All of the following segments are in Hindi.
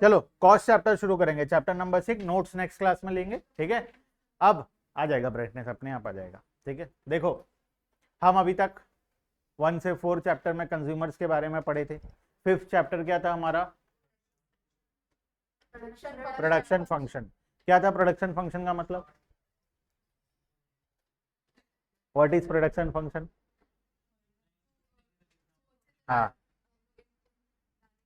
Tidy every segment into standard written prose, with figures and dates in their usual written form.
चलो कॉस्ट चैप्टर शुरू करेंगे, chapter number 6, notes next class में लेंगे, ठीक है। अब आ जाएगा ब्राइटनेस, अपने आप आ जाएगा, ठीक है। देखो हम अभी तक 1 से 4 चैप्टर में कंज्यूमर्स के बारे में पढ़े थे। 5th चैप्टर क्या था हमारा? Production function. क्या था प्रोडक्शन फंक्शन का मतलब? What is production function? हाँ,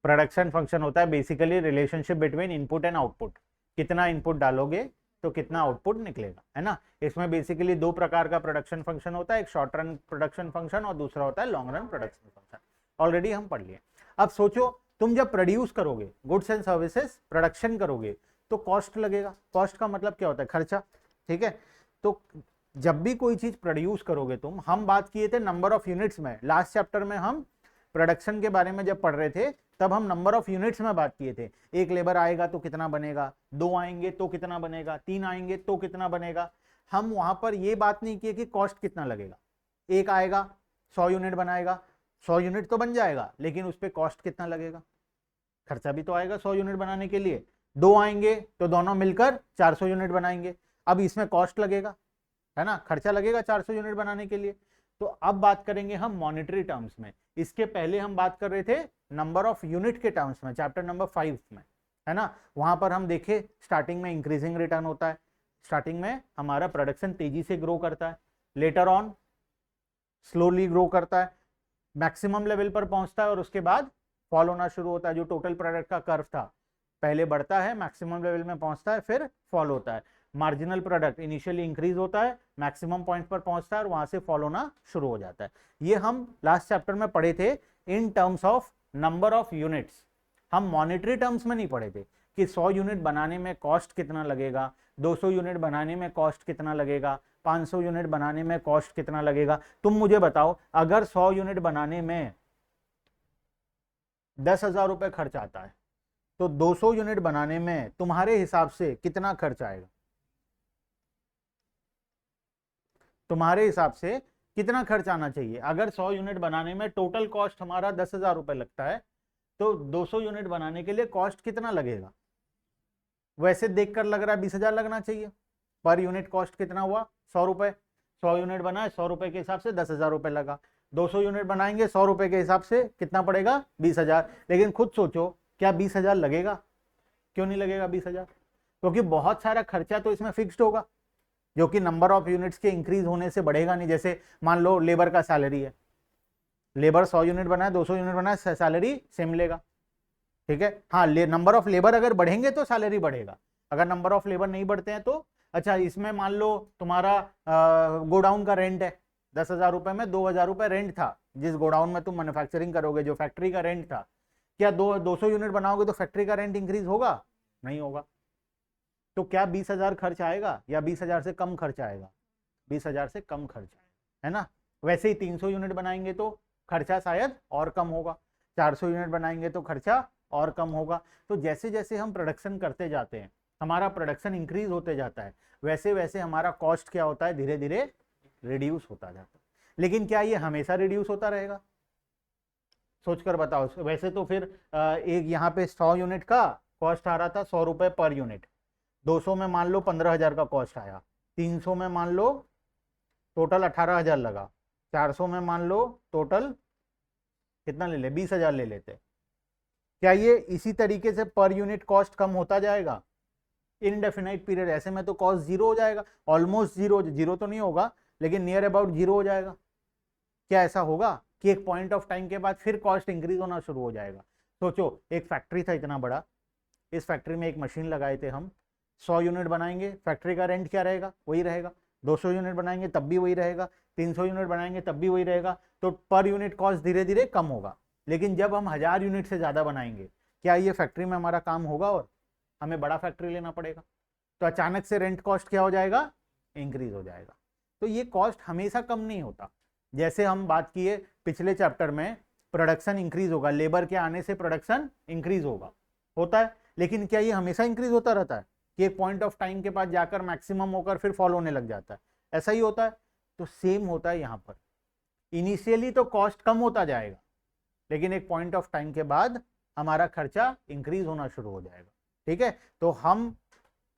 प्रोडक्शन फंक्शन होता है basically relationship between input and output. कितना इनपुट डालोगे तो कितना आउटपुट निकलेगा, है ना। इसमें बेसिकली 2 प्रकार का प्रोडक्शन फंक्शन होता है, एक शॉर्ट रन प्रोडक्शन फंक्शन और दूसरा होता है long run production function. Already हम पढ़ लिए। अब सोचो तुम जब प्रोड्यूस करोगे गुड्स एंड सर्विसेज, प्रोडक्शन करोगे तो कॉस्ट लगेगा। कॉस्ट का मतलब क्या होता है? खर्चा, ठीक है। तो जब भी कोई चीज प्रोड्यूस करोगे तुम, हम बात किए थे नंबर ऑफ यूनिट्स में, लास्ट चैप्टर में हम प्रोडक्शन के बारे में जब पढ़ रहे थे तब हम नंबर ऑफ यूनिट्स में बात किए थे। एक लेबर आएगा तो कितना बनेगा, 2 आएंगे तो कितना बनेगा, 3 आएंगे तो कितना बनेगा। हम वहां पर ये बात नहीं किए कि कॉस्ट कितना लगेगा। एक आएगा 100 यूनिट बनाएगा, 100 यूनिट तो बन जाएगा, लेकिन उस पर कॉस्ट कितना लगेगा? खर्चा भी तो आएगा 100 यूनिट बनाने के लिए। 2 आएंगे तो दोनों मिलकर 400 यूनिट बनाएंगे, अब इसमें कॉस्ट लगेगा, है ना, खर्चा लगेगा 400 यूनिट बनाने के लिए। तो अब बात करेंगे हम मॉनेटरी टर्म्स में। इसके पहले हम बात कर रहे थे नंबर ऑफ यूनिट के टर्म्स में, चैप्टर नंबर 5 में, है ना। वहां पर हम देखे स्टार्टिंग में इंक्रीजिंग रिटर्न होता है, स्टार्टिंग में हमारा प्रोडक्शन तेजी से ग्रो करता है, लेटर ऑन स्लोली ग्रो करता है, मैक्सिमम लेवल पर पहुंचता है और उसके बाद फॉल होना शुरू होता है। जो टोटल प्रोडक्ट का कर्व था, पहले बढ़ता है, मैक्सिमम लेवल में पहुंचता है, फिर फॉल होता है। मार्जिनल प्रोडक्ट इनिशियली इंक्रीज होता है, मैक्सिमम पॉइंट पर पहुंचता है और वहां से फॉल होना शुरू हो जाता है। ये हम लास्ट चैप्टर में पढ़े थे in terms of number of units. हम मॉनेटरी टर्म्स में नहीं पढ़े थे कि 100 यूनिट बनाने में कॉस्ट कितना लगेगा, 200 यूनिट बनाने में कॉस्ट कितना लगेगा, 500 यूनिट बनाने में कॉस्ट कितना लगेगा। तुम मुझे बताओ, अगर 100 यूनिट बनाने में 10,000 रुपए खर्च आता है तो 200 यूनिट बनाने में तुम्हारे हिसाब से कितना खर्च आएगा? तुम्हारे हिसाब से कितना खर्च आना चाहिए? अगर 100 यूनिट बनाने में टोटल कॉस्ट हमारा 10,000 रुपए लगता है तो 200 यूनिट बनाने के लिए कॉस्ट कितना लगेगा? वैसे देखकर लग रहा है 20,000 लगना चाहिए। पर यूनिट कॉस्ट कितना हुआ? 100 रुपए। 100 यूनिट बनाए, 100 रुपए के हिसाब से 10,000 रुपए लगा। 200 यूनिट बनाएंगे 100 रुपए के हिसाब से कितना पड़ेगा? 20,000। लेकिन खुद सोचो, क्या 20,000 लगेगा? क्यों नहीं लगेगा 20,000? क्योंकि बहुत सारा खर्चा तो इसमें फिक्स्ड होगा, जो कि नंबर ऑफ यूनिट्स के इंक्रीज होने से बढ़ेगा नहीं। जैसे मान लो लेबर का सैलरी है, लेबर 100 यूनिट बनाए, 200 यूनिट बनाए, सैलरी सेम लेगा, ठीक है। हाँ, नंबर ऑफ लेबर अगर बढ़ेंगे तो सैलरी बढ़ेगा, अगर नंबर ऑफ लेबर नहीं बढ़ते हैं तो। अच्छा, इसमें मान लो तुम्हारा गोडाउन का रेंट है, 10,000 रुपए में 2,000 रुपए रेंट था। जिस गोडाउन में तुम मैन्युफैक्चरिंग करोगे, जो फैक्ट्री का रेंट था, क्या 200 यूनिट बनाओगे तो फैक्ट्री का रेंट इंक्रीज होगा? नहीं होगा। तो क्या 20,000 खर्च आएगा या 20,000 से कम खर्च आएगा? 20,000 से कम खर्च आएगा, है ना। वैसे ही 300 यूनिट बनाएंगे तो खर्चा शायद और कम होगा, 400 यूनिट बनाएंगे तो खर्चा और कम होगा। तो जैसे जैसे हम प्रोडक्शन करते जाते हैं, हमारा प्रोडक्शन इंक्रीज होते जाता है, वैसे वैसे हमारा कॉस्ट क्या होता है? धीरे धीरे रिड्यूस होता जाता है। लेकिन क्या ये हमेशा रिड्यूस होता रहेगा? सोचकर बताओ। वैसे तो फिर एक यहाँ पे 100 यूनिट का कॉस्ट आ रहा था 100 रुपए पर यूनिट, 200 में मान लो 15,000 का कॉस्ट आया, 300 में मान लो टोटल 18,000 लगा, 400 में मान लो टोटल कितना ले ले, 20,000 ले लेते। क्या ये इसी तरीके से पर यूनिट कॉस्ट कम होता जाएगा इनडेफिनाइट पीरियड? ऐसे में तो कॉस्ट जीरो हो जाएगा, ऑलमोस्ट जीरो, जीरो तो नहीं होगा लेकिन नियर अबाउट जीरो हो जाएगा। क्या ऐसा होगा कि एक पॉइंट ऑफ टाइम के बाद फिर कॉस्ट इंक्रीज होना शुरू हो जाएगा? सोचो, एक फैक्ट्री था इतना बड़ा, इस फैक्ट्री में एक मशीन लगाए थे हम, 100 यूनिट बनाएंगे, फैक्ट्री का रेंट क्या रहेगा? वही रहेगा। 200 यूनिट बनाएंगे तब भी वही रहेगा, 300 यूनिट बनाएंगे तब भी वही रहेगा। तो पर यूनिट कॉस्ट धीरे धीरे कम होगा। लेकिन जब हम 1000 यूनिट से ज़्यादा बनाएंगे, क्या ये फैक्ट्री में हमारा काम होगा और हमें बड़ा फैक्ट्री लेना पड़ेगा? तो अचानक से रेंट कॉस्ट क्या हो जाएगा? इंक्रीज हो जाएगा। तो ये कॉस्ट हमेशा कम नहीं होता। जैसे हम बात किए पिछले चैप्टर में, प्रोडक्शन इंक्रीज होगा, लेबर के आने से प्रोडक्शन इंक्रीज होता है। लेकिन क्या ये हमेशा इंक्रीज होता रहता है कि एक पॉइंट ऑफ टाइम के बाद जाकर मैक्सिमम होकर फिर फॉल होने लग जाता है? ऐसा ही होता है। तो सेम होता है यहाँ पर। इनिशियली तो कॉस्ट कम होता जाएगा, लेकिन एक पॉइंट ऑफ टाइम के बाद हमारा खर्चा इंक्रीज होना शुरू हो जाएगा। ठीक है, तो हम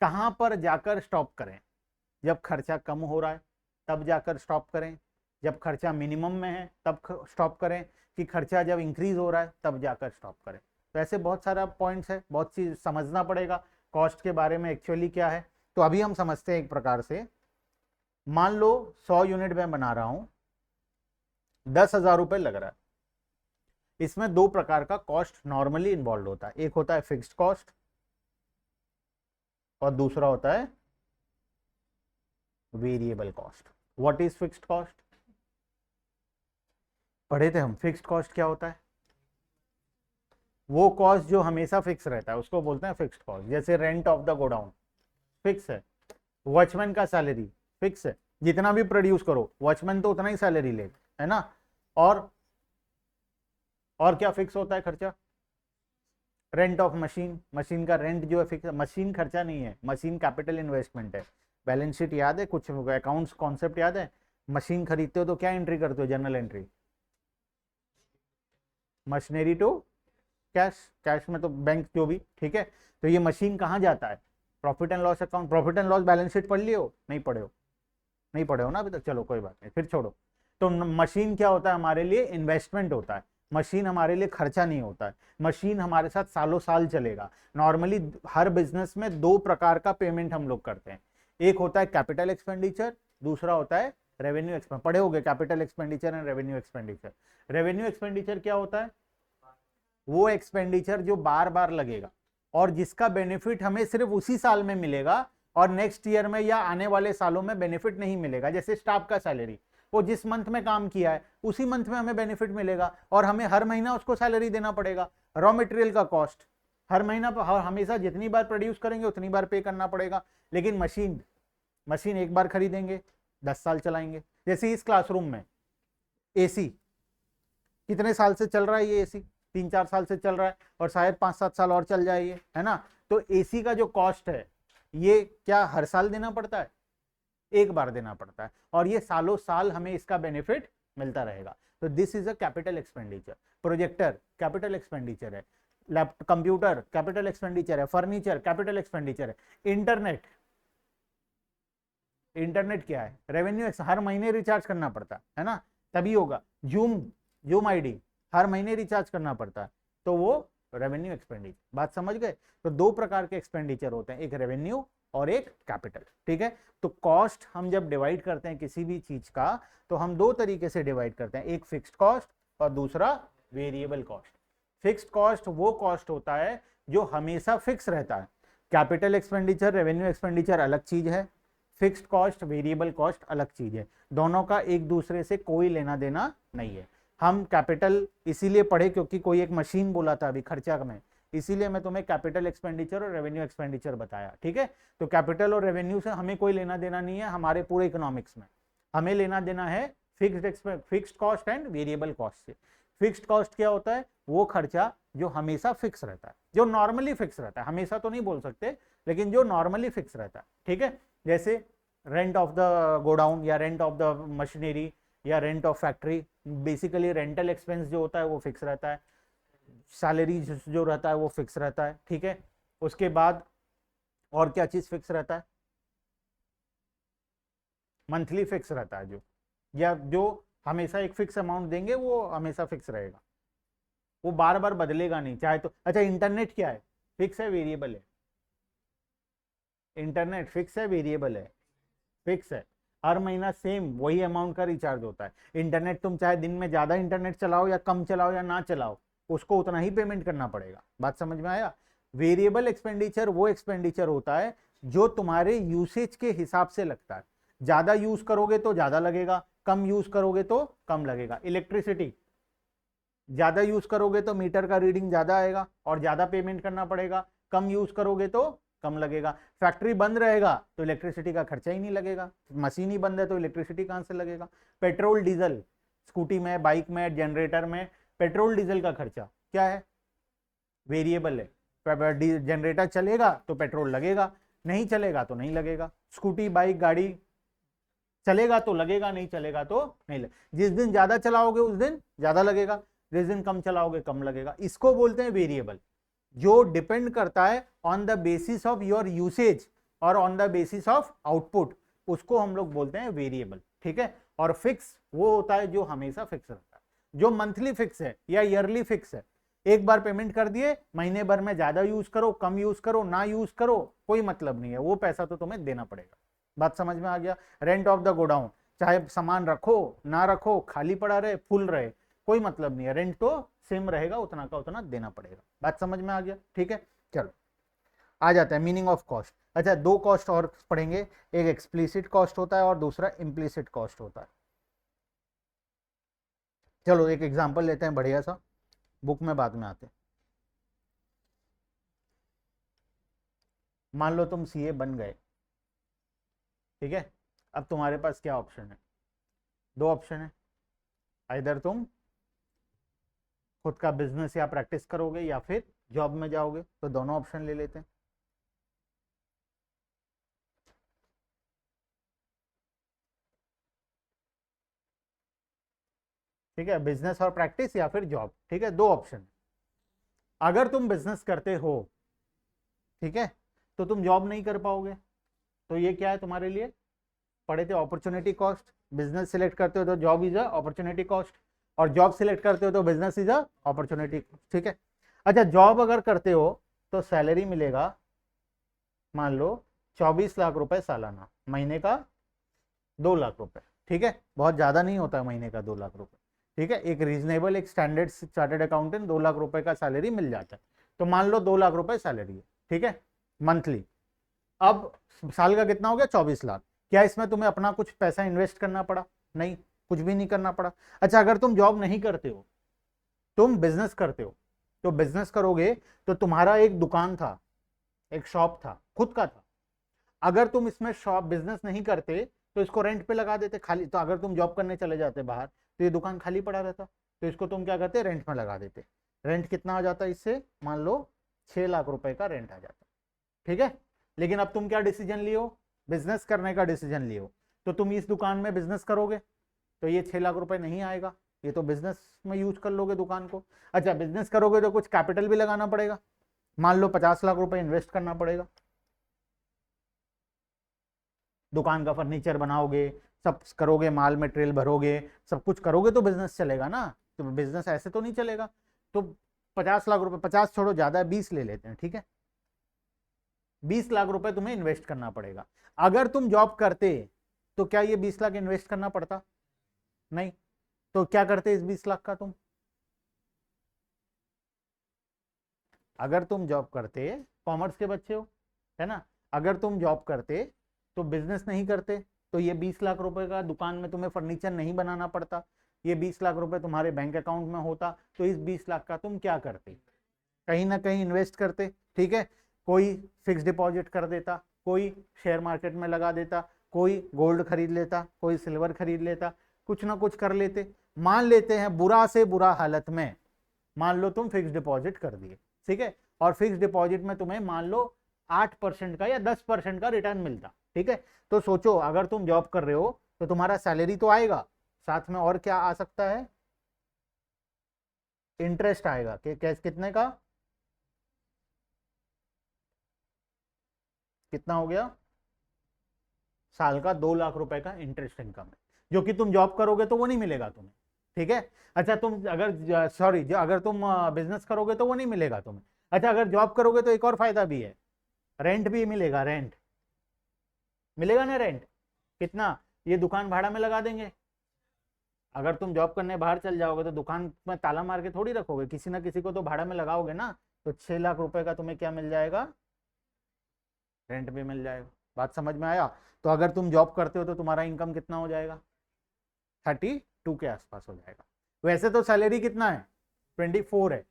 कहां पर जाकर स्टॉप करें? जब खर्चा कम हो रहा है तब जाकर स्टॉप करें, जब खर्चा मिनिमम में है तब स्टॉप करें, कि खर्चा जब इंक्रीज हो रहा है तब जाकर स्टॉप करें। तो ऐसे बहुत सारा पॉइंट्स है, बहुत चीज समझना पड़ेगा कॉस्ट के बारे में एक्चुअली क्या है। तो अभी हम समझते हैं एक प्रकार से। मान लो 100 यूनिट मैं बना रहा हूं, 10,000 रुपए लग रहा है। इसमें दो प्रकार का कॉस्ट नॉर्मली इन्वॉल्व होता है, एक होता है फिक्स्ड कॉस्ट और दूसरा होता है variable cost. What is fixed cost? पढ़े थे हम। फिक्स्ड कॉस्ट क्या होता है? वो कॉस्ट जो हमेशा फिक्स रहता है उसको बोलते हैं फिक्स्ड कॉस्ट। जैसे rent of the godown fix है, वॉचमैन का सैलरी फिक्स है, जितना भी प्रोड्यूस करो वॉचमैन तो उतना ही सैलरी लेगा, है ना। और क्या फिक्स होता है खर्चा? रेंट ऑफ मशीन, मशीन का रेंट जो है फिक्स। मशीन खर्चा नहीं है, मशीन कैपिटल इन्वेस्टमेंट है। बैलेंस शीट याद है, कुछ अकाउंट्स कॉन्सेप्ट याद है? मशीन खरीदते हो तो क्या एंट्री करते हो? General entry, machinery to cash, cash में तो बैंक जो भी, ठीक है। तो ये मशीन कहाँ जाता है? Profit and loss account. Profit and loss balance sheet पढ़ लियो? नहीं पढ़े हो? नहीं पढ़े हो ना अभी तक, चलो कोई बात नहीं, फिर छोड़ो। तो मशीन क्या होता है हमारे लिए? इन्वेस्टमेंट होता है। मशीन हमारे लिए खर्चा नहीं होता है। मशीन हमारे साथ सालों साल चलेगा। नॉर्मली हर बिजनेस में दो प्रकार का पेमेंट हम लोग करते हैं, एक होता है कैपिटल एक्सपेंडिचर, दूसरा होता है रेवेन्यू एक्सपेंडिचर। पढ़े होगे capital expenditure and revenue expenditure. Revenue expenditure क्या होता है? वो एक्सपेंडिचर जो बार बार लगेगा और जिसका बेनिफिट हमें सिर्फ उसी साल में मिलेगा और नेक्स्ट ईयर में या आने वाले सालों में बेनिफिट नहीं मिलेगा। जैसे स्टाफ का सैलरी, वो जिस मंथ में काम किया है उसी मंथ में हमें बेनिफिट मिलेगा और हमें हर महीना उसको सैलरी देना पड़ेगा। रॉ मटेरियल का कॉस्ट हर महीना हमेशा जितनी बार प्रोड्यूस करेंगे उतनी बार पे करना पड़ेगा। लेकिन मशीन एक बार खरीदेंगे 10 साल चलाएंगे। जैसे इस क्लासरूम में एसी कितने साल से चल रहा है? ये एसी 3-4 साल से चल रहा है और शायद 5-7 साल और चल जाए ये, है ना। तो एसी का जो कॉस्ट है ये क्या हर साल देना पड़ता है? एक बार देना पड़ता है और ये सालों साल हमें इसका बेनिफिट मिलता रहेगा। तो this is a capital expenditure. Projector capital expenditure है, लैपटॉप कंप्यूटर कैपिटल एक्सपेंडिचर है, फर्नीचर कैपिटल एक्सपेंडिचर है। इंटरनेट क्या है? रेवेन्यू, हर महीने रिचार्ज करना पड़ता है ना, तभी होगा। जूम आईडी हर महीने रिचार्ज करना पड़ता है, तो वो रेवेन्यू एक्सपेंडिचर। बात समझ गए? तो दो प्रकार के एक्सपेंडिचर होते हैं, एक रेवेन्यू और एक कैपिटल, ठीक है। तो कॉस्ट हम जब डिवाइड करते हैं किसी भी चीज का तो हम दो तरीके से डिवाइड करते हैं, एक फिक्स्ड कॉस्ट और दूसरा वेरिएबल कॉस्ट। फिक्स्ड कॉस्ट वो कॉस्ट होता है जो हमेशा फिक्स रहता है। कैपिटल एक्सपेंडिचर, रेवेन्यू एक्सपेंडिचर अलग चीज है, फिक्स्ड कॉस्ट, वेरिएबल कॉस्ट अलग चीज है। दोनों का एक दूसरे से कोई लेना देना नहीं है। हम कैपिटल इसीलिए पढ़े क्योंकि कोई एक मशीन बोला था अभी खर्चा में, इसीलिए मैं तुम्हें कैपिटल एक्सपेंडिचर और रेवेन्यू एक्सपेंडिचर बताया, ठीक है। तो कैपिटल और रेवेन्यू से हमें कोई लेना देना नहीं है हमारे पूरे इकोनॉमिक्स में। हमें लेना देना है fixed cost and variable cost से। फिक्स्ड कॉस्ट क्या होता है? वो खर्चा जो हमेशा फिक्स रहता है, जो नॉर्मली फिक्स रहता है, हमेशा तो नहीं बोल सकते लेकिन जो नॉर्मली फिक्स रहता है, ठीक है। जैसे रेंट ऑफ द गोडाउन या रेंट ऑफ द मशीनरी या rent of factory, basically rental expense जो होता है वो फिक्स रहता है, सैलरी जो रहता है वो फिक्स रहता है, ठीक है। उसके बाद और क्या चीज फिक्स रहता है? मंथली फिक्स रहता है, जो हमेशा एक फिक्स अमाउंट देंगे वो हमेशा फिक्स रहेगा, वो बार बार बदलेगा नहीं चाहे तो। अच्छा, इंटरनेट क्या है? फिक्स है वेरिएबल है? इंटरनेट फिक्स है वेरिएबल है? फिक्स है। हर महीना सेम वही अमाउंट का रिचार्ज होता है। इंटरनेट तुम चाहे दिन में ज्यादा इंटरनेट चलाओ या कम चलाओ या ना चलाओ, उसको उतना ही पेमेंट करना पड़ेगा। बात समझ में आया? वेरिएबल एक्सपेंडिचर वो एक्सपेंडिचर होता है जो तुम्हारे यूसेज के हिसाब से लगता है। ज्यादा यूज करोगे तो ज्यादा लगेगा, कम यूज करोगे तो कम लगेगा। इलेक्ट्रिसिटी ज्यादा यूज करोगे तो मीटर का रीडिंग ज्यादा आएगा और ज्यादा पेमेंट करना पड़ेगा, कम यूज करोगे तो कम लगेगा। फैक्ट्री बंद रहेगा तो इलेक्ट्रिसिटी का खर्चा ही नहीं लगेगा, मशीन ही बंद है तो इलेक्ट्रिसिटी कहां से लगेगा। पेट्रोल डीजल, स्कूटी में, बाइक में, जनरेटर में पेट्रोल डीजल का खर्चा क्या है? वेरिएबल है। जनरेटर चलेगा तो पेट्रोल लगेगा, नहीं चलेगा तो नहीं लगेगा। स्कूटी, बाइक, गाड़ी चलेगा तो लगेगा, नहीं चलेगा तो नहीं लगेगा। जिस दिन ज्यादा चलाओगे उस दिन ज्यादा लगेगा, रेजिन कम चलाओगे कम लगेगा। इसको बोलते हैं वेरिएबल, जो डिपेंड करता है on the basis of your usage और on the basis of output, उसको हम लोग बोलते हैं वेरिएबल, ठीक है। और फिक्स वो होता है जो हमेशा फिक्स रहता है। जो मंथली फिक्स है या ईयरली फिक्स है, एक बार पेमेंट कर दिए, महीने भर में ज्यादा यूज करो कम यूज करो ना यूज करो कोई मतलब नहीं है, वो पैसा तो तुम्हें देना पड़ेगा। बात समझ में आ गया। रेंट ऑफ द गोडाउन, चाहे सामान रखो ना रखो, खाली पड़ा रहे फुल रहे, कोई मतलब नहीं है, रेंट तो सेम रहेगा, उतना का उतना देना पड़ेगा। बात समझ में आ गया, ठीक है। चलो आ जाता है मीनिंग ऑफ कॉस्ट। अच्छा, दो कॉस्ट और पढ़ेंगे, एक एक्सप्लिसिट कॉस्ट होता है और दूसरा इम्प्लिसिट कॉस्ट होता है। चलो एक एग्जांपल लेते हैं बढ़िया सा, बुक में बाद में आते हैं। मान लो तुम सीए बन गए, ठीक है। अब तुम्हारे पास क्या ऑप्शन है? दो ऑप्शन है, इधर तुम खुद का बिजनेस या प्रैक्टिस करोगे या फिर जॉब में जाओगे, तो दोनों ऑप्शन ले लेते हैं। ठीक है, बिजनेस और प्रैक्टिस या फिर जॉब, ठीक है, दो ऑप्शन। अगर तुम बिजनेस करते हो, ठीक है, तो तुम जॉब नहीं कर पाओगे, तो ये क्या है तुम्हारे लिए? पढ़े थे अपॉर्चुनिटी कॉस्ट। बिजनेस सिलेक्ट करते हो तो job is a opportunity cost, और जॉब सिलेक्ट करते हो तो बिजनेस इज अ अपॉर्चुनिटी, ठीक है। अच्छा, जॉब अगर करते हो तो सैलरी मिलेगा मान लो 24 लाख रुपए सालाना, महीने का 2 लाख रुपए, ठीक है। बहुत ज्यादा नहीं होता है महीने का 2 लाख रुपए, ठीक है। एक रीजनेबल, एक स्टैंडर्ड चार्टर्ड अकाउंटेंट 2 लाख रुपए का सैलरी मिल जाता है। तो मान लो 2 लाख रुपए सैलरी है, ठीक है, मंथली। अब साल का कितना हो गया? 24 लाख। क्या इसमें तुम्हें अपना कुछ पैसा इन्वेस्ट करना पड़ा? नहीं, कुछ भी नहीं करना पड़ा। अच्छा, अगर तुम जॉब नहीं करते हो, तुम बिजनेस करते हो, तो बिजनेस करोगे तो तुम्हारा एक दुकान था, एक शॉप था, खुद का था। अगर तुम इसमें शॉप बिजनेस नहीं करते तो इसको रेंट पे लगा देते खाली, तो अगर तुम जॉब करने चले जाते बाहर तो ये दुकान खाली पड़ा रहता, तो इसको तुम क्या करते? रेंट में लगा देते। रेंट कितना आ जाता इससे? मान लो 6 लाख रुपए का रेंट आ जाता, ठीक है। लेकिन अब तुम क्या डिसीजन लियो? बिजनेस करने का डिसीजन लियो, तो तुम इस दुकान में बिजनेस करोगे तो ये 6 लाख रुपए नहीं आएगा, ये तो बिजनेस में यूज कर लोगे दुकान को। अच्छा, बिजनेस करोगे तो कुछ कैपिटल भी लगाना पड़ेगा, मान लो 50 लाख रुपए इन्वेस्ट करना पड़ेगा। दुकान का फर्नीचर बनाओगे, सब करोगे, माल मटेरियल भरोगे, सब कुछ करोगे तो बिजनेस चलेगा ना, तो बिजनेस ऐसे तो नहीं चलेगा। तो 50 लाख रुपए, 50 छोड़ो, ज्यादा है 20 ले लेते हैं, ठीक है। 20 लाख रुपए तुम्हें इन्वेस्ट करना पड़ेगा। अगर तुम जॉब करते तो क्या ये 20 लाख इन्वेस्ट करना पड़ता? नहीं। तो क्या करते इस 20 लाख का तुम? अगर तुम जॉब करते, कॉमर्स के बच्चे हो, है ना, अगर तुम जॉब करते तो बिजनेस नहीं करते, तो ये 20 लाख रुपए का दुकान में तुम्हें फर्नीचर नहीं बनाना पड़ता, ये 20 लाख रुपए तुम्हारे बैंक अकाउंट में होता। तो इस 20 लाख का तुम क्या करते? कहीं ना कहीं इन्वेस्ट करते, ठीक है। कोई फिक्स डिपॉजिट कर देता, कोई शेयर मार्केट में लगा देता, कोई गोल्ड खरीद लेता, कोई सिल्वर खरीद लेता, कुछ ना कुछ कर लेते। मान लेते हैं बुरा से बुरा हालत में, मान लो तुम फिक्स डिपॉजिट कर दिए, ठीक है, और फिक्स डिपॉजिट में तुम्हें मान लो 8% का या 10% का रिटर्न मिलता, ठीक है। तो सोचो, अगर तुम जॉब कर रहे हो तो तुम्हारा सैलरी तो आएगा, साथ में और क्या आ सकता है? इंटरेस्ट आएगा, कि कैसे, कितने का? कितना हो गया? साल का 2 लाख रुपए का इंटरेस्ट इनकम है, जो कि तुम जॉब करोगे तो वो नहीं मिलेगा तुम्हें, ठीक है। अच्छा, तुम अगर सॉरी, अगर तुम बिजनेस करोगे तो वो नहीं मिलेगा तुम्हें। अच्छा, अगर जॉब करोगे तो एक और फायदा भी है, रेंट भी मिलेगा, रेंट मिलेगा ना, रेंट कितना? ये दुकान भाड़ा में लगा देंगे। अगर तुम जॉब करने बाहर चल जाओगे तो दुकान में ताला मार के थोड़ी रखोगे, किसी ना किसी को तो भाड़ा में लगाओगे ना। तो 6 लाख रुपए का तुम्हें क्या मिल जाएगा? रेंट भी मिल जाएगा। बात समझ में आया? तो अगर तुम जॉब करते हो तो तुम्हारा इनकम कितना हो जाएगा? 32 के आसपास हो जाएगा। वैसे तो सैलरी कितना है? 24 है,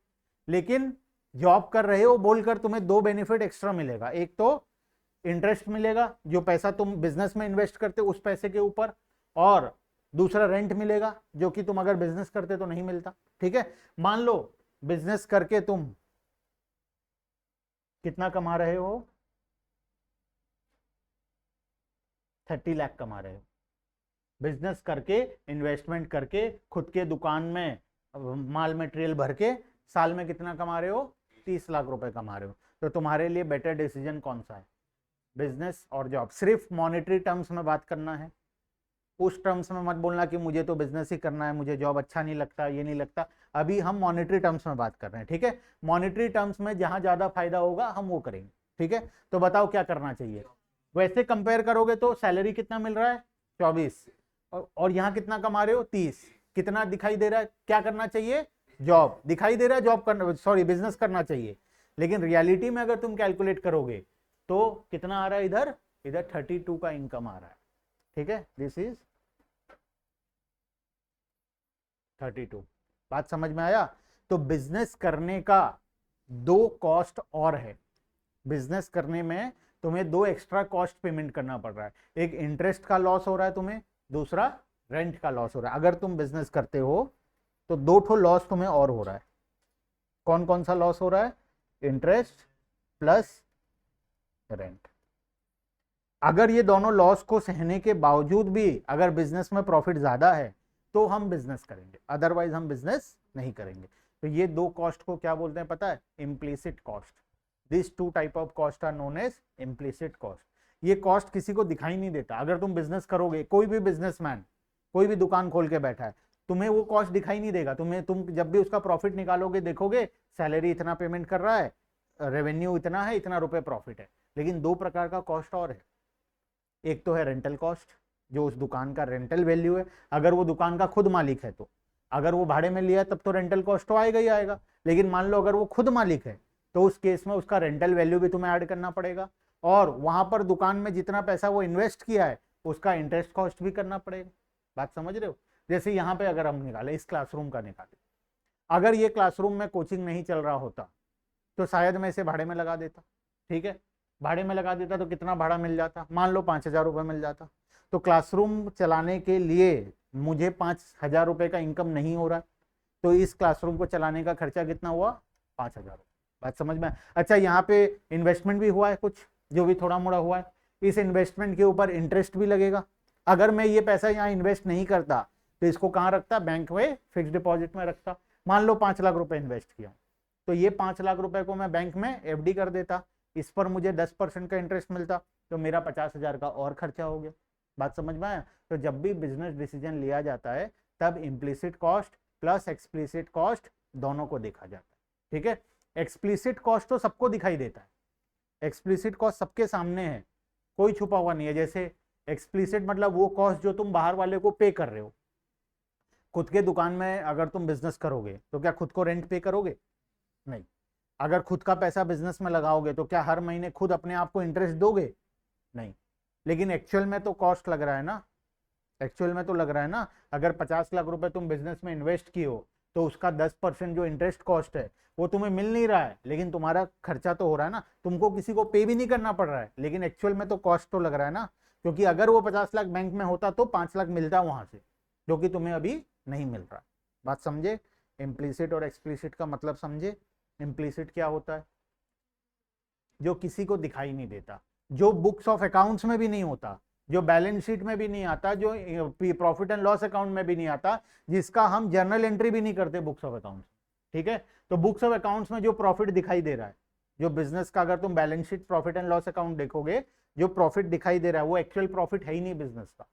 लेकिन जॉब कर रहे हो बोलकर तुम्हें दो बेनिफिट एक्स्ट्रा मिलेगा। एक तो इंटरेस्ट मिलेगा, जो पैसा तुम बिजनेस में इन्वेस्ट करते हो उस पैसे के ऊपर, और दूसरा रेंट मिलेगा, जो कि तुम अगर बिजनेस करते तो नहीं मिलता, ठीक है। मान लो बिजनेस करके तुम कितना कमा रहे हो? 30 लाख कमा रहे हो, बिजनेस करके, इन्वेस्टमेंट करके, खुद के दुकान में माल मटेरियल भर के साल में कितना कमा रहे हो, 30 लाख रुपए कमा रहे हो, तो तुम्हारे लिए बेटर डिसीजन कौन सा है, बिजनेस और जॉब। सिर्फ मॉनेटरी टर्म्स में बात करना है, उस टर्म्स में मत बोलना कि मुझे तो बिजनेस ही करना है, मुझे जॉब अच्छा नहीं लगता, ये नहीं लगता। अभी हम मॉनेटरी टर्म्स में बात कर रहे हैं, ठीक है। मॉनेटरी टर्म्स में जहां ज्यादा फायदा होगा हम वो करेंगे, ठीक है। तो बताओ क्या करना चाहिए। वैसे कंपेयर करोगे तो सैलरी कितना मिल रहा है, 24, और यहाँ कितना कमा रहे हो, 30। कितना दिखाई दे रहा है, क्या करना चाहिए, जॉब दिखाई दे रहा है, जॉब करना, सॉरी बिजनेस करना चाहिए। लेकिन रियलिटी में अगर तुम कैलकुलेट करोगे तो कितना आ रहा है, इधर इधर 32 का इनकम आ रहा है, ठीक है। This is 32। बात समझ में आया। तो बिजनेस करने का दो कॉस्ट और है, बिजनेस करने में तुम्हें दो एक्स्ट्रा कॉस्ट पेमेंट करना पड़ रहा है। एक इंटरेस्ट का लॉस हो रहा है तुम्हें, दूसरा रेंट का लॉस हो रहा है। अगर तुम बिजनेस करते हो तो दो ठो लॉस तुम्हें और हो रहा है। कौन कौन सा लॉस हो रहा है, इंटरेस्ट प्लस रेंट। अगर ये दोनों लॉस को सहने के बावजूद भी अगर बिजनेस में प्रॉफिट ज्यादा है तो हम बिजनेस करेंगे, अदरवाइज हम बिजनेस नहीं करेंगे। तो ये दो कॉस्ट को क्या बोलते हैं पता है, implicit cost. This two type of cost are known as implicit cost. ये कॉस्ट किसी को दिखाई नहीं देता। अगर तुम बिजनेस करोगे, कोई भी बिजनेसमैन कोई भी दुकान खोल के बैठा है, तुम्हें वो कॉस्ट दिखाई नहीं देगा। तुम जब भी उसका प्रॉफिट निकालोगे देखोगे सैलरी इतना पेमेंट कर रहा है, रेवेन्यू इतना है, इतना रुपए प्रॉफिट है। लेकिन दो प्रकार का कॉस्ट और है। एक तो है रेंटल कॉस्ट, जो उस दुकान का रेंटल वैल्यू है, अगर वो दुकान का खुद मालिक है तो। अगर वो भाड़े में लिया तब तो रेंटल कॉस्ट तो आएगा ही आएगा, लेकिन मान लो अगर वो खुद मालिक है तो उस केस में उसका रेंटल वैल्यू भी तुम्हें ऐड करना पड़ेगा, और वहां पर दुकान में जितना पैसा वो इन्वेस्ट किया है उसका इंटरेस्ट कॉस्ट भी करना पड़ेगा। बात समझ रहे हो। जैसे यहाँ पे अगर हम निकाले, इस क्लासरूम का निकाले, अगर ये क्लासरूम में कोचिंग नहीं चल रहा होता तो शायद मैं इसे भाड़े में लगा देता, ठीक है। भाड़े में लगा देता तो कितना भाड़ा मिल जाता, मान लो 5,000 रुपये मिल जाता। तो क्लासरूम चलाने के लिए मुझे 5,000 रुपये का इनकम नहीं हो रहा, तो इस क्लासरूम को चलाने का खर्चा कितना हुआ, 5,000 रुपये। बात समझ में। अच्छा, यहाँ पे इन्वेस्टमेंट भी हुआ है कुछ, जो भी थोड़ा मोड़ा हुआ है, इस इन्वेस्टमेंट के ऊपर इंटरेस्ट भी लगेगा। अगर मैं ये पैसा यहाँ इन्वेस्ट नहीं करता तो इसको कहाँ रखता, बैंक में फिक्स डिपॉजिट में रखता। मान लो 5 लाख रुपए इन्वेस्ट किया, तो ये 5 लाख रुपए को मैं बैंक में एफडी कर देता, इस पर मुझे 10% का इंटरेस्ट मिलता, तो मेरा 50,000 का और खर्चा हो गया। बात समझ में आया। तो जब भी बिजनेस डिसीजन लिया जाता है तब implicit cost plus explicit cost दोनों को देखा जाता है, ठीक है। एक्सप्लिसिट कॉस्ट तो सबको दिखाई देता है, एक्सप्लिसिट कॉस्ट सबके सामने है, कोई छुपा हुआ नहीं है। जैसे एक्सप्लिसिट मतलब वो कॉस्ट जो तुम बाहर वाले को पे कर रहे हो। खुद के दुकान में अगर तुम बिजनेस करोगे तो क्या खुद को रेंट पे करोगे, नहीं। अगर खुद का पैसा बिजनेस में लगाओगे तो क्या हर महीने खुद अपने आप को इंटरेस्ट दोगे, नहीं। लेकिन एक्चुअल में तो कॉस्ट लग रहा है ना, एक्चुअल में तो लग रहा है ना। अगर 50 लाख रुपए तुम बिजनेस में इन्वेस्ट किए हो तो उसका 10% जो इंटरेस्ट कॉस्ट है वो तुम्हें मिल नहीं रहा है, लेकिन तुम्हारा खर्चा तो हो रहा है ना, तुमको किसी को पे भी नहीं करना पड़ रहा है, लेकिन एक्चुअल में तो कॉस्ट तो लग रहा है ना। क्योंकि अगर वो 50 लाख बैंक में होता तो 5 लाख मिलता वहां से, जो कि तुम्हें अभी नहीं मिल रहा। बात समझे। इम्प्लीसिट और एक्सप्लिसिट का मतलब समझे। इम्प्लीसिट क्या होता है, जो किसी को दिखाई नहीं देता, जो बुक्स ऑफ अकाउंट्स में भी नहीं होता, जो बैलेंस शीट में भी नहीं आता, जो प्रॉफिट एंड लॉस अकाउंट में भी नहीं आता, जिसका हम जर्नल एंट्री भी नहीं करते बुक्स ऑफ अकाउंट्स, ठीक है। तो बुक्स ऑफ अकाउंट्स में जो प्रॉफिट दिखाई दे रहा है, जो बिजनेस का, अगर तुम balance sheet profit and loss account देखोगे, जो प्रॉफिट दिखाई दे रहा है वो एक्चुअल प्रॉफिट है ही नहीं बिजनेस का,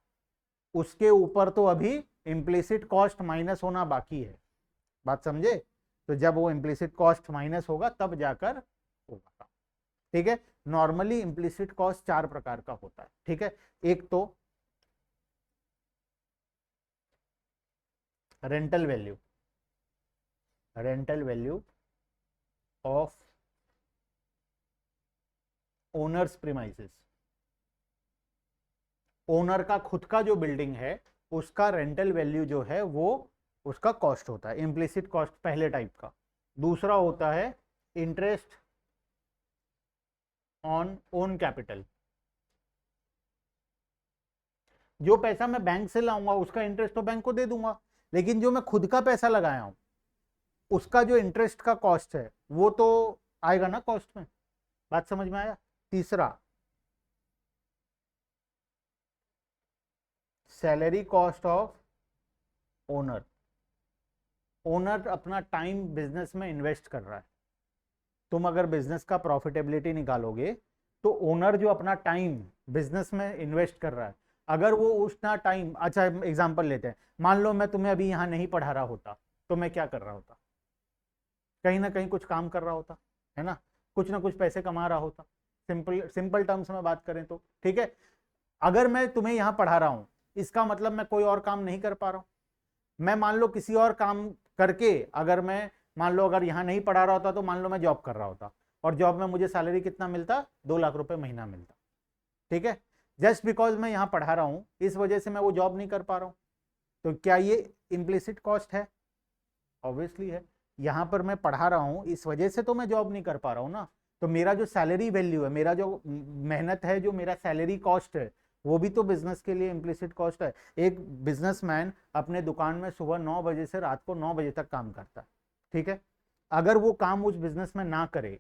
उसके ऊपर तो अभी इम्प्लीसिट कॉस्ट माइनस होना बाकी है। बात समझे। तो जब वो इम्प्लीसिट कॉस्ट माइनस होगा तब जाकर होगा, ठीक है। नॉर्मली इम्प्लीसिट कॉस्ट 4 प्रकार का होता है, ठीक है। एक तो rental value, rental value of owners premises. Owner का खुद का जो बिल्डिंग है उसका रेंटल वैल्यू जो है वो उसका कॉस्ट होता है, इम्प्लीसिट कॉस्ट पहले टाइप का। दूसरा होता है इंटरेस्ट ऑन ओन कैपिटल। जो पैसा मैं बैंक से लाऊंगा उसका इंटरेस्ट तो बैंक को दे दूंगा, लेकिन जो मैं खुद का पैसा लगाया हूं उसका जो इंटरेस्ट का कॉस्ट है वो तो आएगा ना कॉस्ट में। बात समझ में आया। तीसरा salary cost of owner. Owner अपना टाइम बिजनेस में इन्वेस्ट कर रहा है। तुम अगर बिजनेस का प्रॉफिटेबिलिटी निकालोगे तो ओनर जो अपना टाइम बिजनेस में इन्वेस्ट कर रहा है, अगर वो उतना टाइम, अच्छा एग्जांपल लेते हैं, मान लो मैं तुम्हें अभी यहाँ नहीं पढ़ा रहा होता तो मैं क्या कर रहा होता, कहीं ना कहीं कुछ काम कर रहा होता, है ना, कुछ ना कुछ पैसे कमा रहा होता। सिंपल सिंपल टर्म्स में बात करें तो ठीक है। अगर मैं तुम्हें यहाँ पढ़ा रहा हूँ, इसका मतलब मैं कोई और काम नहीं कर पा रहा हूँ। मैं मान लो किसी और काम करके, अगर मैं मान लो अगर यहाँ नहीं पढ़ा रहा होता तो मान लो मैं जॉब कर रहा होता, और जॉब में मुझे सैलरी कितना मिलता, 2 लाख रुपए महीना मिलता, ठीक है। जस्ट बिकॉज मैं यहाँ पढ़ा रहा हूँ इस वजह से मैं वो जॉब नहीं कर पा रहा हूँ, तो क्या ये इम्प्लिसिट कॉस्ट है? ऑब्वियसली है। यहाँ पर मैं पढ़ा रहा हूँ इस वजह से तो मैं जॉब नहीं कर पा रहा हूँ ना, तो मेरा जो सैलरी वैल्यू है, मेरा जो मेहनत है, जो मेरा सैलरी कॉस्ट है, वो भी तो बिजनेस के लिए इम्प्लिसिट कॉस्ट है। एक बिजनेसमैन अपने दुकान में सुबह 9 बजे से रात को 9 बजे तक काम करता है, ठीक है। अगर वो काम उस बिजनेस में ना करे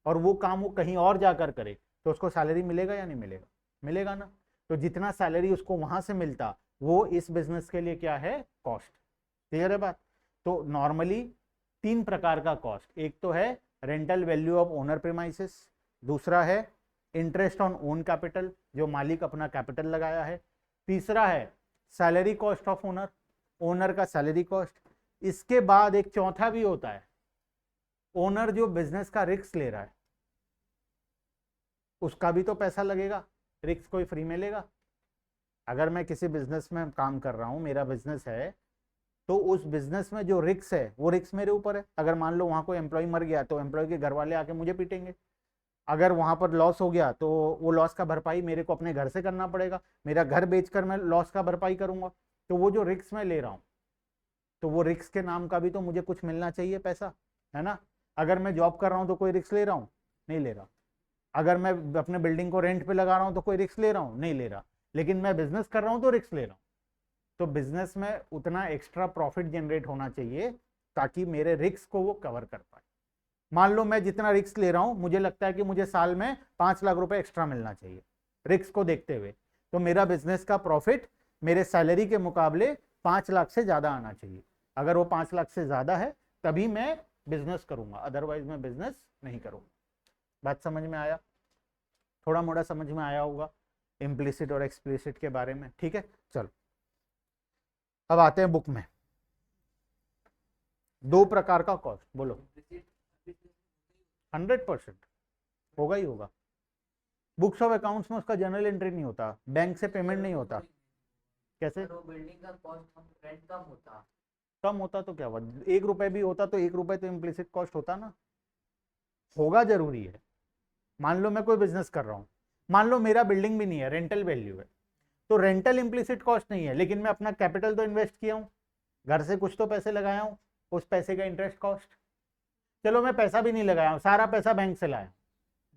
और वो काम वो कहीं और जाकर करे तो उसको सैलरी मिलेगा या नहीं मिलेगा? मिलेगा ना। तो जितना सैलरी उसको वहां से मिलता वो इस बिजनेस के लिए क्या है, कॉस्ट। क्लियर है बात? तो नॉर्मली 3 प्रकार का कॉस्ट, एक तो है rental value of owner premises, दूसरा है इंटरेस्ट ऑन ओन कैपिटल, जो मालिक अपना कैपिटल लगाया है, तीसरा है salary cost of owner, owner का सैलरी कॉस्ट। इसके बाद एक चौथा भी होता है, ओनर जो बिजनेस का रिस्क ले रहा है उसका भी तो पैसा लगेगा, रिस्क कोई फ्री में लेगा? अगर मैं किसी बिजनेस में काम कर रहा हूं, मेरा बिजनेस है, तो उस बिजनेस में जो रिस्क है वो रिस्क मेरे ऊपर है। अगर मान लो वहां कोई एम्प्लॉय मर गया तो एम्प्लॉय के घर वाले आके मुझे पीटेंगे। अगर वहां पर लॉस हो गया तो वो लॉस का भरपाई मेरे को अपने घर से करना पड़ेगा, मेरा घर बेचकर मैं लॉस का भरपाई करूंगा। तो वो जो रिस्क मैं ले रहा हूं, तो वो रिस्क के नाम का भी तो मुझे कुछ मिलना चाहिए पैसा, है ना। अगर मैं जॉब कर रहा हूं तो कोई रिस्क ले रहा हूं? नहीं ले रहा। अगर मैं अपने बिल्डिंग को रेंट पे लगा रहा हूं तो कोई रिस्क ले रहा हूं? नहीं ले रहा। लेकिन मैं बिजनेस कर रहा हूं तो रिस्क ले रहा हूं। तो बिजनेस में उतना एक्स्ट्रा प्रॉफिट जनरेट होना चाहिए ताकि मेरे रिस्क को वो कवर कर पाए। मान लो मैं जितना रिस्क ले रहा हूं, मुझे लगता है कि मुझे साल में 5 लाख रुपए एक्स्ट्रा मिलना चाहिए रिस्क को देखते हुए, तो मेरा बिजनेस का प्रॉफिट मेरे सैलरी के मुकाबले 5 लाख से ज्यादा आना चाहिए। अगर वो 5 लाख से ज्यादा है तभी मैं बिजनेस करूंगा, अदरवाइज मैं बिजनेस नहीं करूंगा। बात समझ में आया? थोड़ा मोड़ा समझ में आया होगा इम्प्लिसिट और एक्सप्लिसिट के बारे में, ठीक है। चलो अब आते हैं बुक में। 2 प्रकार का कॉस्ट, बोलो। 100% होगा ही होगा। बुक्स ऑफ अकाउंट्स में उसका जनरल एंट्री नहीं होता, बैंक से पेमेंट नहीं होता। कैसे? बिल्डिंग का कॉस्ट हम रेंट कम होता, कम होता तो क्या हुआ, 1 रुपए भी होता तो 1 रुपए तो इम्प्लिसिट कॉस्ट होता ना। होगा जरूरी है। मान लो मैं कोई बिजनेस कर रहा हूँ, मान लो मेरा बिल्डिंग भी नहीं है, रेंटल वैल्यू है, तो रेंटल इम्प्लिसिट कॉस्ट नहीं है, लेकिन मैं अपना कैपिटल तो इन्वेस्ट किया हूँ, घर से कुछ तो पैसे लगाया हूँ, उस पैसे का इंटरेस्ट कॉस्ट। चलो मैं पैसा भी नहीं लगाया हूँ, सारा पैसा बैंक से लाया,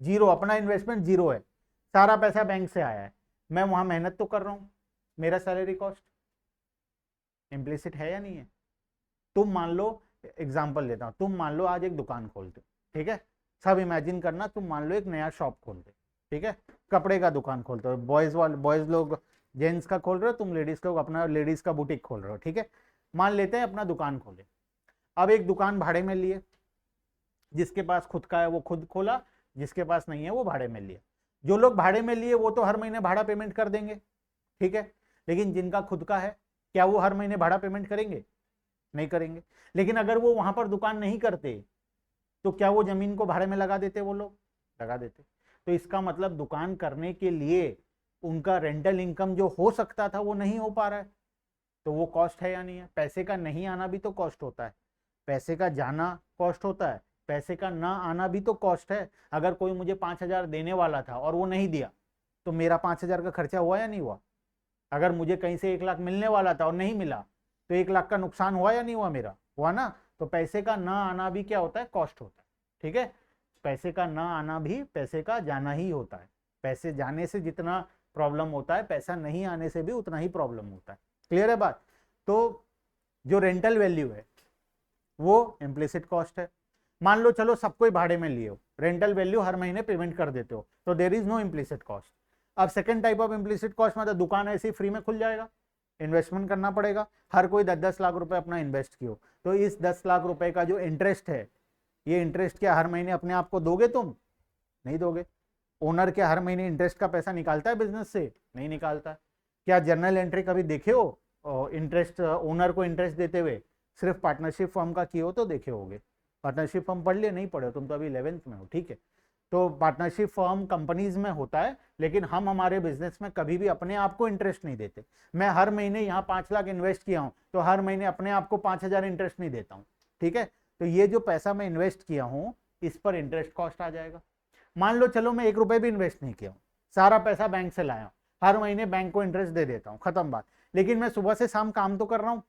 जीरो, अपना इन्वेस्टमेंट जीरो है, सारा पैसा बैंक से आया है, मैं वहां मेहनत तो कर रहा हूँ, मेरा सैलरी कॉस्ट इम्प्लिसिट है या नहीं है? तुम मान लो, एग्जाम्पल लेता हूँ, तुम मान लो आज एक दुकान खोलते, ठीक है, सब इमेजिन करना, तुम मान लो एक नया शॉप खोलते, ठीक है, कपड़े का दुकान खोलते हो, बॉयज लोग जेंट्स का खोल रहे हो, तुम लेडीज लोग अपना लेडीज का बुटीक खोल रहे हो, ठीक है। मान लेते हैं अपना दुकान खोले, अब एक दुकान भाड़े में लिए, जिसके पास खुद का है वो खुद खोला, जिसके पास नहीं है वो भाड़े में लिया। जो लोग भाड़े में लिए वो तो हर महीने भाड़ा पेमेंट कर देंगे, ठीक है, लेकिन जिनका खुद का है क्या वो हर महीने भाड़ा पेमेंट करेंगे? नहीं करेंगे। लेकिन अगर वो वहां पर दुकान नहीं करते तो क्या वो जमीन को भाड़े में लगा देते? वो लोग लगा देते। तो इसका मतलब दुकान करने के लिए उनका रेंटल इनकम जो हो सकता था वो नहीं हो पा रहा है, तो वो कॉस्ट है या नहीं है? पैसे का नहीं आना भी तो कॉस्ट होता है, पैसे का जाना कॉस्ट होता है, पैसे का ना आना भी तो कॉस्ट है। अगर कोई मुझे 5,000 देने वाला था और वो नहीं दिया तो मेरा 5,000 का खर्चा हुआ या नहीं हुआ? अगर मुझे कहीं से 1 लाख मिलने वाला था और नहीं मिला तो 1 लाख का नुकसान हुआ या नहीं हुआ? मेरा हुआ ना। तो पैसे का ना आना भी क्या होता है? कॉस्ट होता है, ठीक है। पैसे का ना आना भी पैसे का जाना ही होता है। पैसे जाने से जितना प्रॉब्लम होता है, पैसा नहीं आने से भी उतना ही प्रॉब्लम होता है। क्लियर है बात? तो जो रेंटल वैल्यू है वो इम्प्लिसिट कॉस्ट है। मान लो चलो सबको ही भाड़े में लिए हो, रेंटल वैल्यू हर महीने पेमेंट कर देते हो, तो there is no implicit cost. अब second type of implicit cost मतलब दुकान ऐसे ही फ्री में खुल जाएगा, इन्वेस्टमेंट करना पड़ेगा। हर कोई 10-10 लाख रुपए अपना इन्वेस्ट कियो, तो इस 10 लाख रुपए का जो इंटरेस्ट है, ये इंटरेस्ट क्या हर महीने अपने आप को दोगे तुम? नहीं दोगे। ओनर क्या हर महीने इंटरेस्ट का पैसा निकालता है बिजनेस से? नहीं निकालता है। क्या जर्नल एंट्री कभी देखे हो इंटरेस्ट, ओनर को इंटरेस्ट देते हुए? सिर्फ पार्टनरशिप फर्म का किए हो तो देखे होगे। पार्टनरशिप फर्म पढ़ लिए? नहीं पढ़े, तुम तो अभी 11th में हो, ठीक है। तो पार्टनरशिप फर्म कंपनीज में होता है, लेकिन हम हमारे बिजनेस में कभी भी अपने आप को इंटरेस्ट नहीं देते। मैं हर महीने यहाँ 5 लाख इन्वेस्ट किया हूँ, तो हर महीने अपने आप को 5,000 इंटरेस्ट नहीं देता हूँ, ठीक है। तो ये जो पैसा मैं इन्वेस्ट किया हूँ, इस पर इंटरेस्ट कॉस्ट आ जाएगा। मान लो चलो मैं 1 रुपए भी इन्वेस्ट नहीं किया हूँ, सारा पैसा बैंक से लाया हूँ, हर महीने बैंक को इंटरेस्ट दे देता हूँ, खत्म बात। लेकिन मैं सुबह से शाम काम तो कर रहा हूँ।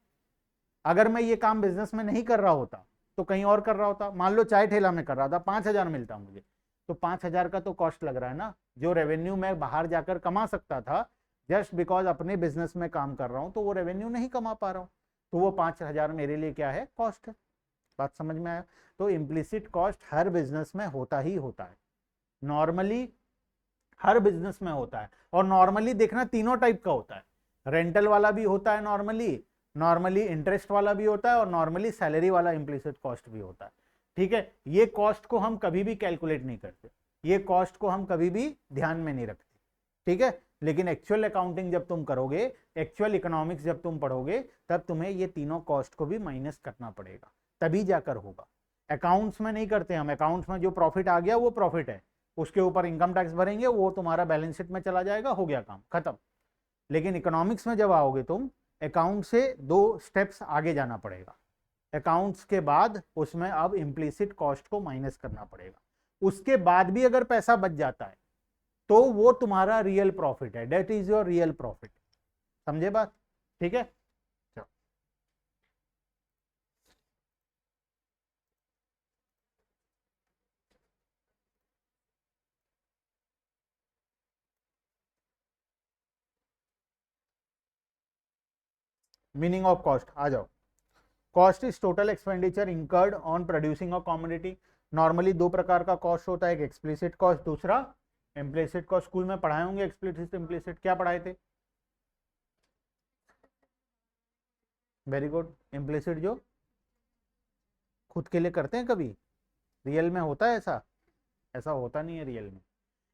अगर मैं ये काम बिजनेस में नहीं कर रहा होता तो कहीं और कर रहा होता, मान लो चाय ठेला में कर रहा था, 5,000 मिलता मुझे, तो 5,000 का तो कॉस्ट लग रहा है ना। जो रेवेन्यू मैं बाहर जाकर कमा सकता था, जस्ट बिकॉज अपने बिजनेस में काम कर रहा हूं, तो वो रेवेन्यू नहीं कमा पा रहा हूं, तो वो 5,000 मेरे लिए क्या है? कॉस्ट है। बात समझ में आया? तो इम्प्लिसिट कॉस्ट हर बिजनेस में होता ही होता है, नॉर्मली हर बिजनेस में होता है। और नॉर्मली देखना तीनों टाइप का होता है, रेंटल वाला भी होता है नॉर्मली इंटरेस्ट वाला भी होता है, और नॉर्मली सैलरी वाला इम्प्लिसिट कॉस्ट भी होता है, ठीक है। ये कॉस्ट को हम कभी भी कैलकुलेट नहीं करते, ये कॉस्ट को हम कभी भी ध्यान में नहीं रखते, ठीक है। लेकिन एक्चुअल अकाउंटिंग जब तुम करोगे, एक्चुअल इकोनॉमिक्स जब तुम पढ़ोगे, तब तुम्हें ये तीनों कॉस्ट को भी माइनस करना पड़ेगा, तभी जाकर होगा। अकाउंट्स में नहीं करते हम, अकाउंट्स में जो प्रॉफिट आ गया वो प्रॉफिट है, उसके ऊपर इनकम टैक्स भरेंगे, वो तुम्हारा बैलेंस शीट में चला जाएगा, हो गया काम खत्म। लेकिन इकोनॉमिक्स में जब आओगे तुम, अकाउंट से 2 स्टेप्स आगे जाना पड़ेगा। अकाउंट्स के बाद उसमें अब इम्प्लिसिट कॉस्ट को माइनस करना पड़ेगा। उसके बाद भी अगर पैसा बच जाता है तो वो तुम्हारा रियल प्रॉफिट है, that is your real profit. समझे बात? ठीक है। मीनिंग ऑफ कॉस्ट आ जाओ। Cost is total expenditure incurred on producing a commodity. Normally 2 प्रकार का कॉस्ट होता है, एक एक्सप्लिसिट कॉस्ट, दूसरा इम्प्लिसिट कॉस्ट। स्कूल में पढ़ाए होंगे एक्सप्लिसिट इम्प्लिसिट, क्या पढ़ाए थे? Very good. इम्प्लिसिट जो खुद के लिए करते हैं, कभी रियल में होता है ऐसा? ऐसा होता नहीं है रियल में।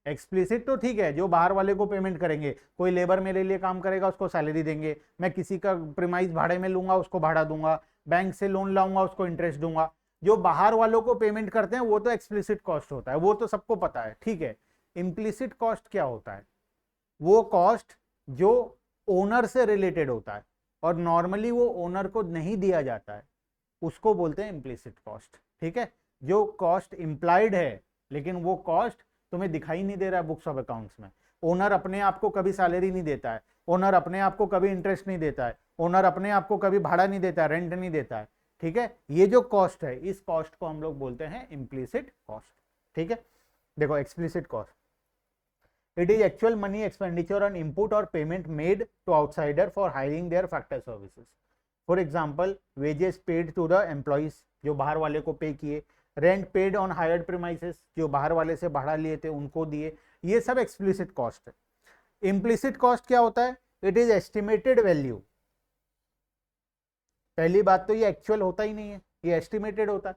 एक्सप्लिसिट तो ठीक है, जो बाहर वाले को पेमेंट करेंगे, कोई लेबर मेरे लिए काम करेगा उसको सैलरी देंगे, मैं किसी का प्रीमाइस भाड़े में लूंगा उसको भाड़ा दूंगा, बैंक से लोन लाऊंगा उसको इंटरेस्ट दूंगा। जो बाहर वालों को पेमेंट करते हैं वो तो एक्सप्लिसिट कॉस्ट होता है, वो तो सबको पता है, ठीक है। इम्प्लिसिट कॉस्ट क्या होता है? वो कॉस्ट जो ओनर से रिलेटेड होता है और नॉर्मली वो ओनर को नहीं दिया जाता है, उसको बोलते हैं इम्प्लिसिट कॉस्ट, ठीक है। जो कॉस्ट इंप्लाइड है लेकिन वो कॉस्ट तुम्हें दिखाई नहीं दे रहा है बुक्स ऑफ अकाउंट्स में। ओनर अपने आप को कभी सैलरी नहीं देता है, ओनर अपने आप को कभी इंटरेस्ट नहीं देता है, ओनर अपने आप को कभी भाड़ा नहीं देता है, रेंट नहीं देता है, ठीक है। ये जो कॉस्ट है, इस कॉस्ट को हम लोग बोलते हैं इम्प्लिसिट कॉस्ट, ठीक है। देखो explicit cost, it is actual money expenditure on input or payment made to outsider for hiring their factor services. For example, wages paid to the employees, जो बाहर वाले को पे किए, rent paid on hired premises, जो बाहर वाले से भाड़ा लिए थे उनको दिए, ये सब एक्सप्लिसिट कॉस्ट है। इम्प्लिसिट कॉस्ट क्या होता है? It is estimated value. पहली बात तो ये एक्चुअल होता ही नहीं है, ये एस्टिमेटेड होता है,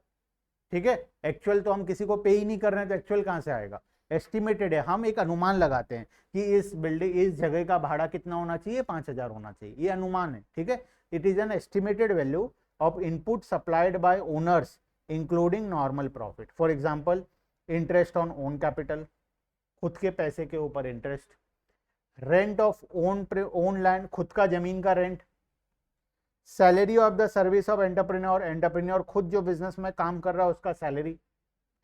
ठीक है। एक्चुअल तो हम किसी को पे ही नहीं कर रहे हैं, तो एक्चुअल कहां से आएगा? एस्टिमेटेड है, हम एक अनुमान लगाते हैं कि इस बिल्डिंग, इस जगह का भाड़ा कितना होना चाहिए, 5,000 होना चाहिए, ये अनुमान है, ठीक है। It is an estimated value of input supplied by owners including normal profit. For example, interest on own capital, खुद के पैसे के ऊपर interest, rent of own land, खुद का जमीन का rent, salary of the service of entrepreneur, entrepreneur खुद जो बिजनेस में काम कर रहा है उसका सैलरी,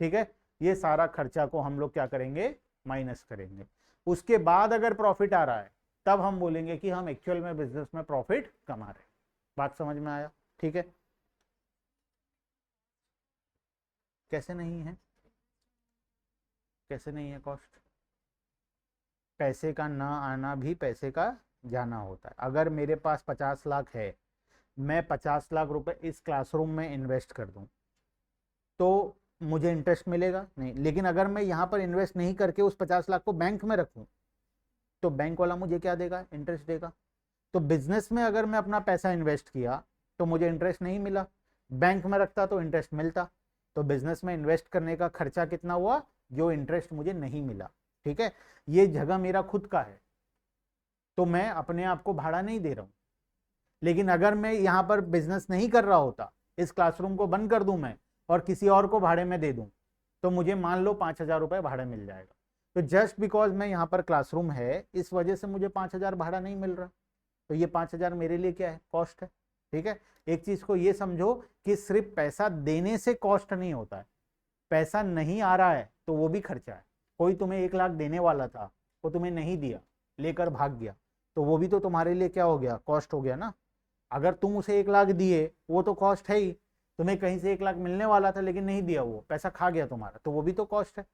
ठीक है। ये सारा खर्चा को हम लोग क्या करेंगे? माइनस करेंगे। उसके बाद अगर प्रॉफिट आ रहा है तब हम बोलेंगे कि हम एक्चुअल में बिजनेस में प्रॉफिट कमा रहे हैं। बात समझ में आया? ठीक है। कैसे नहीं है? कैसे नहीं है कॉस्ट? पैसे का ना आना भी पैसे का जाना होता है। अगर मेरे पास 50 लाख है, मैं 50 लाख रुपए इस क्लासरूम में इन्वेस्ट कर दूं तो मुझे इंटरेस्ट मिलेगा? नहीं। लेकिन अगर मैं यहाँ पर इन्वेस्ट नहीं करके उस 50 लाख को बैंक में रखूं तो बैंक वाला मुझे क्या देगा? इंटरेस्ट देगा। तो बिजनेस में अगर मैं अपना पैसा इन्वेस्ट किया तो मुझे इंटरेस्ट नहीं मिला, बैंक में रखता तो इंटरेस्ट मिलता। तो बिजनेस में इन्वेस्ट करने का खर्चा कितना हुआ, जो इंटरेस्ट मुझे नहीं मिला। ठीक है, ये जगह मेरा खुद का है तो मैं अपने आप को भाड़ा नहीं दे रहा हूं। लेकिन अगर मैं यहां पर बिजनेस नहीं कर रहा होता, इस क्लासरूम को बंद कर दूं मैं और किसी और को भाड़े में दे दूं, तो मुझे मान लो 5,000 रुपए भाड़ा मिल जाएगा। तो जस्ट बिकॉज मैं यहाँ पर क्लासरूम है, इस वजह से मुझे 5,000 भाड़ा नहीं मिल रहा। तो ये 5,000 मेरे लिए क्या है, कॉस्ट है। ठीक है, एक चीज को ये समझो कि सिर्फ पैसा देने से कॉस्ट नहीं होता है, पैसा नहीं आ रहा है तो वो भी खर्चा है। कोई तुम्हें 1 लाख देने वाला था, वो तुम्हें नहीं दिया, लेकर भाग गया, तो वो भी तो तुम्हारे लिए क्या हो गया, कॉस्ट हो गया ना। अगर तुम उसे 1 लाख दिए, वो तो कॉस्ट है ही। तुम्हें कहीं से 1 लाख मिलने वाला था लेकिन नहीं दिया, वो पैसा खा गया तुम्हारा, तो वो भी तो कॉस्ट है।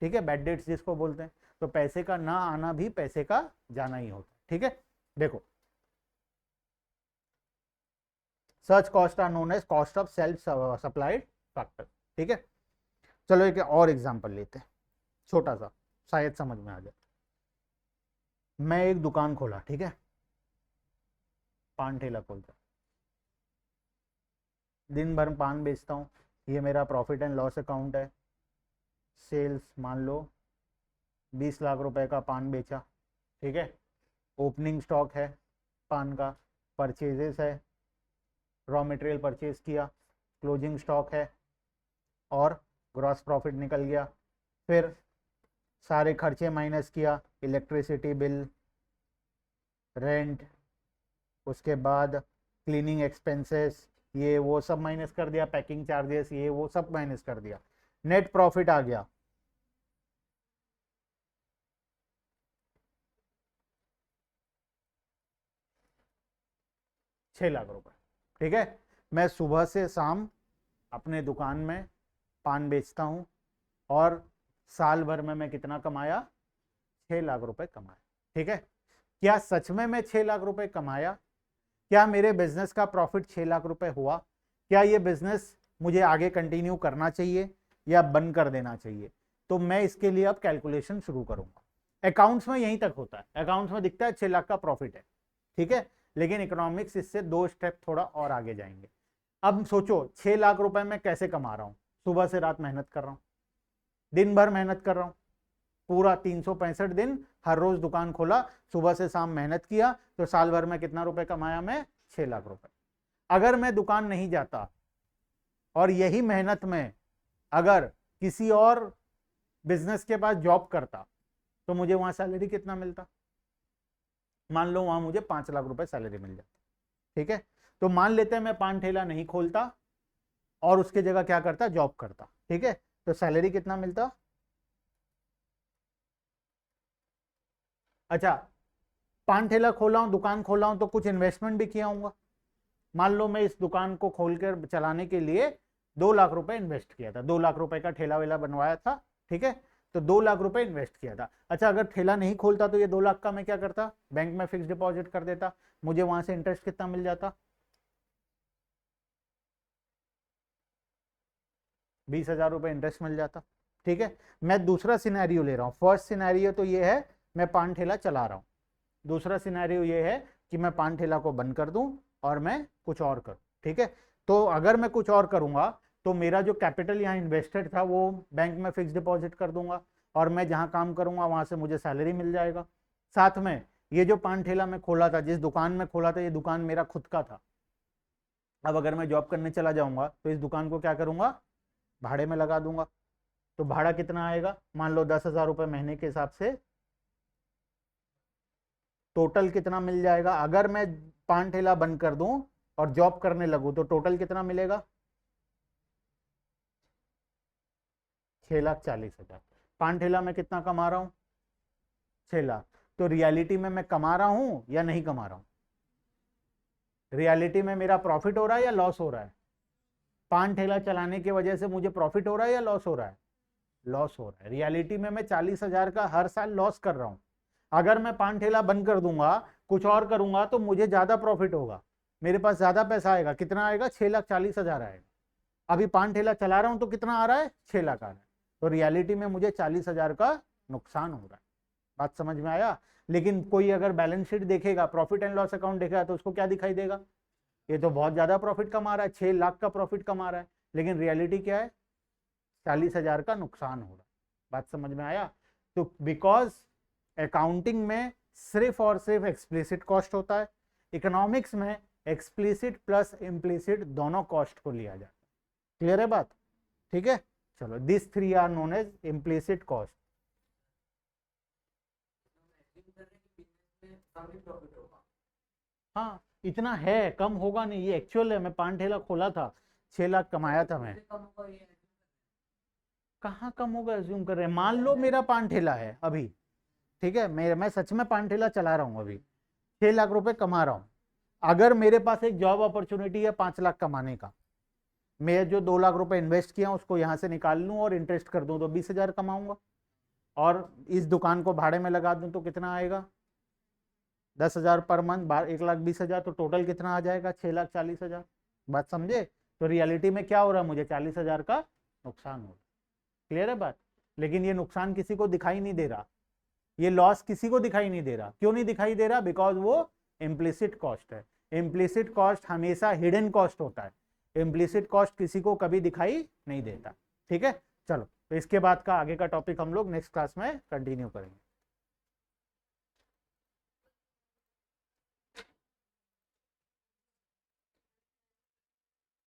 ठीक है, बैड डेट्स जिसको बोलते हैं। तो पैसे का ना आना भी पैसे का जाना ही होता है। ठीक है, देखो such cost are known as cost of self supplied factor. ठीक है, चलो एक और एग्जांपल लेते हैं, छोटा सा, शायद समझ में आ जाए। मैं एक दुकान खोला, ठीक है, पान ठेला खोलता, दिन भर पान बेचता हूँ, ये मेरा प्रॉफिट एंड लॉस अकाउंट है। सेल्स मान लो 20 लाख रुपए का पान बेचा। ठीक है, ओपनिंग स्टॉक है पान का, परचेजेस है, रॉ मटेरियल परचेज किया, क्लोजिंग स्टॉक है और ग्रॉस प्रॉफिट निकल गया। फिर सारे खर्चे माइनस किया, इलेक्ट्रिसिटी बिल, रेंट, उसके बाद क्लीनिंग एक्सपेंसेस, ये वो सब माइनस कर दिया, पैकिंग चार्जेस, ये वो सब माइनस कर दिया, नेट प्रॉफिट आ गया 6 लाख रुपए। ठीक है, मैं सुबह से शाम अपने दुकान में पान बेचता हूँ और साल भर में मैं कितना कमाया, 6 लाख रुपए कमाया। ठीक है, क्या सच में मैं 6 लाख रुपए कमाया? क्या मेरे बिजनेस का प्रॉफिट 6 लाख रुपए हुआ? क्या ये बिजनेस मुझे आगे कंटिन्यू करना चाहिए या बंद कर देना चाहिए? तो मैं इसके लिए अब कैलकुलेशन शुरू करूंगा। अकाउंट्स में यहीं तक होता है, अकाउंट्स में दिखता है 6 लाख का प्रॉफिट है। ठीक है, लेकिन इकोनॉमिक्स इससे 2 स्टेप थोड़ा और आगे जाएंगे। अब सोचो 6 लाख रुपए मैं कैसे कमा रहा हूं? सुबह से रात मेहनत कर रहा हूं, दिन भर मेहनत कर रहा हूं, पूरा 365 दिन हर रोज दुकान खोला, सुबह से शाम मेहनत किया, तो साल भर में कितना रुपए कमाया मैं? 6 लाख रुपए। अगर मैं दुकान नहीं जाता और यही मेहनत में अगर किसी और बिजनेस के पास जॉब करता तो मुझे वहां सैलरी कितना मिलता? मान लो वहां मुझे 5 लाख रुपए सैलरी मिल जाती। ठीक है, तो मान लेते हैं मैं पान ठेला नहीं खोलता और उसके जगह क्या करता, जॉब करता। ठीक है, तो सैलरी कितना मिलता? अच्छा, पान ठेला खोला हूं, दुकान खोला हूं, तो कुछ इन्वेस्टमेंट भी किया होगा। मान लो मैं इस दुकान को खोलकर चलाने के लिए 2 लाख रुपए इन्वेस्ट किया था, 2 लाख रुपए का ठेला वेला बनवाया था। ठीक है, तो 2 लाख रुपए इन्वेस्ट किया था। अच्छा, अगर ठेला नहीं खोलता तो ये 2 लाख का मैं क्या करता, बैंक में फिक्स डिपॉजिट कर देता, मुझे वहां से इंटरेस्ट कितना मिल जाता? 20,000 रुपए इंटरेस्ट मिल जाता। ठीक है, मैं दूसरा सिनेरियो ले रहा हूं। फर्स्ट सिनेरियो तो ये है मैं पान ठेला चला रहा हूं, दूसरा सिनेरियो ये है कि मैं पान ठेला को बंद कर दूं और मैं कुछ और करूं। ठीक है, तो अगर मैं कुछ और करूंगा तो मेरा जो कैपिटल यहाँ इन्वेस्टेड था वो बैंक में फिक्स डिपॉजिट कर दूंगा और मैं जहां काम करूंगा वहां से मुझे सैलरी मिल जाएगा। साथ में ये जो पान ठेला मैं खोला था, जिस दुकान में खोला था, ये दुकान मेरा खुद का था। अब अगर मैं जॉब करने चला जाऊंगा तो इस दुकान को क्या करूंगा, भाड़े में लगा दूंगा। तो भाड़ा कितना आएगा, मान लो 10,000 रुपए महीने के हिसाब से, टोटल कितना मिल जाएगा? अगर मैं पान ठेला बंद कर दूं और जॉब करने लगूं तो टोटल कितना मिलेगा? 6,40,000। पान ठेला में कितना कमा रहा हूं? 6 लाख। तो रियलिटी में मैं कमा रहा हूं या नहीं कमा रहा हूं? रियलिटी में मेरा प्रॉफिट हो रहा है या लॉस हो रहा है? पान ठेला चलाने की वजह से मुझे प्रॉफिट हो रहा है या लॉस हो रहा है? लॉस हो रहा है। रियलिटी में मैं 40,000 का हर साल लॉस कर रहा हूं। अगर मैं पान ठेला बंद कर दूंगा, कुछ और करूंगा, तो मुझे ज्यादा प्रॉफिट होगा, मेरे पास ज्यादा पैसा आएगा। कितना आएगा? 6,40,000 आएगा। अभी पान ठेला चला रहा हूं तो कितना आ रहा है? 6 लाख आ रहा है। तो रियलिटी में मुझे 40,000 का नुकसान हो रहा है। बात समझ में आया? लेकिन कोई अगर बैलेंस शीट देखेगा, प्रॉफिट एंड लॉस अकाउंट देखेगा, तो उसको क्या दिखाई देगा? ये तो बहुत ज्यादा प्रॉफिट कमा रहा है, 6 लाख का प्रॉफिट कमा रहा है, लेकिन रियलिटी क्या है? 40,000 का नुकसान हो रहा है। बात समझ में आया? तो बिकॉज अकाउंटिंग में सिर्फ और सिर्फ एक्सप्लिसिट कॉस्ट होता है, इकोनॉमिक्स में एक्सप्लिसिट प्लस इम्प्लिसिट दोनों कॉस्ट को लिया जाता है। क्लियर है बात? ठीक है, चलो, this 3 are known as implicit cost. हाँ, इतना है, कम होगा नहीं, ये एक्चुअल है। मैं पान ठेला खोला था, 6 लाख कमाया था मैं। कहाँ कम होगा एज्यूम कर रहे हैं? मान लो मेरा पान ठेला है अभी, ठीक है, मैं सच में पान ठेला चला रहा हूँ अभी, 6 लाख रुपए कमा रहा हूँ। अगर मेरे पास एक जॉब अपॉर्चुनिटी है 5 लाख कमाने का, मैं जो 2 लाख रुपए इन्वेस्ट किया उसको यहाँ से निकाल लूँ और इंटरेस्ट कर दूँ तो 20,000 कमाऊंगा, और इस दुकान को भाड़े में लगा दूँ तो कितना आएगा? 10,000 पर मंथ, 1,20,000, तो टोटल कितना आ जाएगा? 6,40,000। बात समझे? तो रियलिटी में क्या हो रहा है? मुझे 40,000 का नुकसान हो रहा है। क्लियर है बात? लेकिन ये नुकसान किसी को दिखाई नहीं दे रहा, ये लॉस किसी को दिखाई नहीं दे रहा। क्यों नहीं दिखाई दे रहा? बिकॉज वो इम्प्लिसिट कॉस्ट है। इम्प्लिसिट कॉस्ट हमेशा हिडन कॉस्ट होता है, इम्प्लिसिट कॉस्ट किसी को कभी दिखाई नहीं देता। ठीक है, चलो, तो इसके बाद का आगे का टॉपिक हम लोग नेक्स्ट क्लास में कंटिन्यू करेंगे।